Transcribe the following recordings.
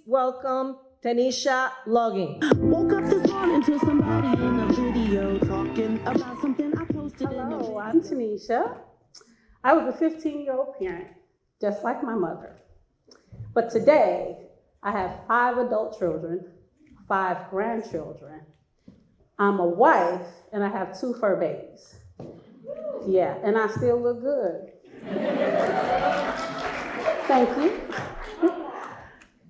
welcome Tennisha Loggins. Woke up this morning to somebody in a video talking about something I posted. Hello, I'm Tennisha. I was a 15-year-old parent, just like my mother. But today, I have 5 adult children, 5 grandchildren. I'm a wife, and I have 2 fur babies. Yeah, and I still look good. Thank you.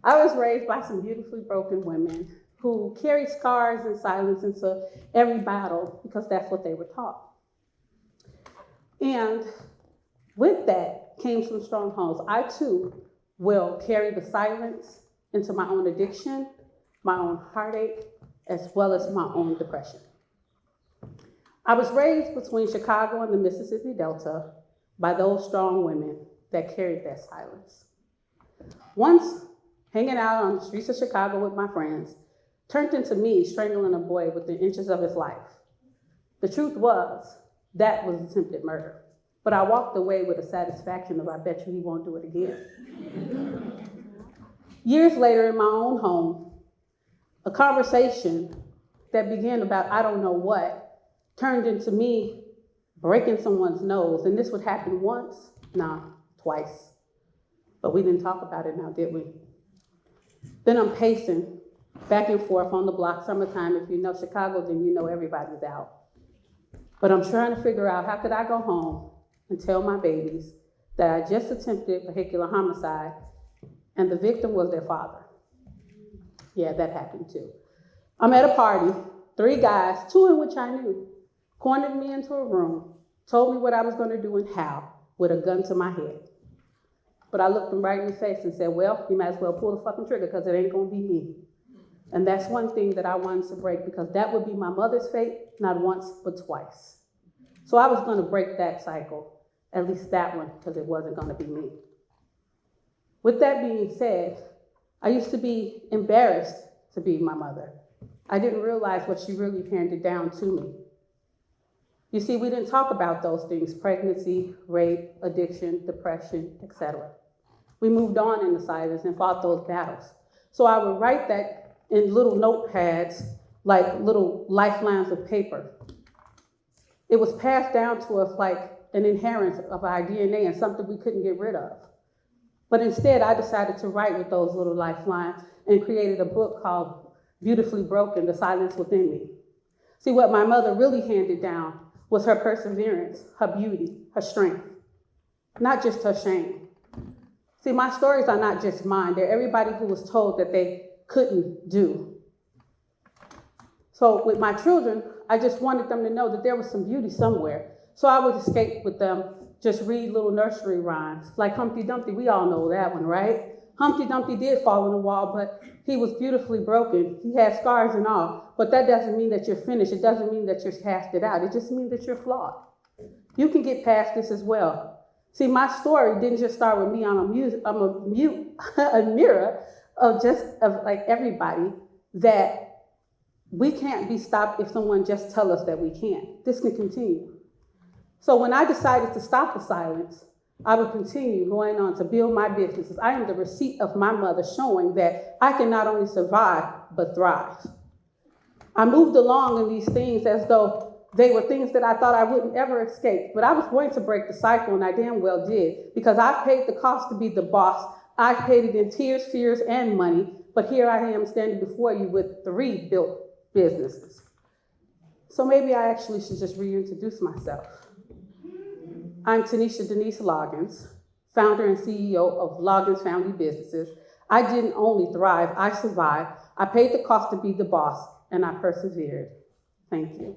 I was raised by some beautifully broken women who carry scars and silence into every battle because that's what they were taught. And with that came some strongholds. I too will carry the silence into my own addiction, my own heartache, as well as my own depression. I was raised between Chicago and the Mississippi Delta by those strong women that carried that silence. Once, hanging out on the streets of Chicago with my friends turned into me strangling a boy within inches of his life. The truth was, that was attempted murder. But I walked away with a satisfaction of, I bet you he won't do it again. Years later in my own home, a conversation that began about I don't know what turned into me breaking someone's nose. And this would happen once, twice. But we didn't talk about it now, did we? Then I'm pacing back and forth on the block, summertime. If you know Chicago, then you know everybody's out. But I'm trying to figure out how could I go home and tell my babies that I just attempted vehicular homicide and the victim was their father. Yeah, that happened too. I'm at a party, 3 guys, 2 in which I knew, cornered me into a room, told me what I was gonna do and how, with a gun to my head. But I looked them right in the face and said, well, you might as well pull the fucking trigger because it ain't gonna be me. And that's one thing that I wanted to break because that would be my mother's fate, not once, but twice. So I was gonna break that cycle, at least that one, because it wasn't gonna be me. With that being said, I used to be embarrassed to be my mother. I didn't realize what she really handed down to me. You see, we didn't talk about those things, pregnancy, rape, addiction, depression, etc. We moved on in the silence and fought those battles. So I would write that in little notepads, like little lifelines of paper. It was passed down to us like an inheritance of our DNA and something we couldn't get rid of. But instead, I decided to write with those little lifelines and created a book called Beautifully Broken, The Silence Within Me. See, what my mother really handed down was her perseverance, her beauty, her strength, not just her shame. See, my stories are not just mine. They're everybody who was told that they couldn't do. So with my children, I just wanted them to know that there was some beauty somewhere. So I would escape with them, just read little nursery rhymes, like Humpty Dumpty. We all know that one, right? Humpty Dumpty did fall on the wall, but he was beautifully broken. He had scars and all, but that doesn't mean that you're finished. It doesn't mean that you're cast it out. It just means that you're flawed. You can get past this as well. See, my story didn't just start with me. I'm a mirror of like everybody, that we can't be stopped if someone just tell us that we can't. This can continue. So when I decided to stop the silence, I would continue going on to build my businesses. I am the receipt of my mother showing that I can not only survive, but thrive. I moved along in these things as though they were things that I thought I wouldn't ever escape, but I was going to break the cycle, and I damn well did, because I paid the cost to be the boss. I paid it in tears, fears, and money, but here I am standing before you with 3 built businesses. So maybe I actually should just reintroduce myself. I'm Tennisha Denise Loggins, founder and CEO of Loggins Family Businesses. I didn't only thrive, I survived. I paid the cost to be the boss, and I persevered. Thank you.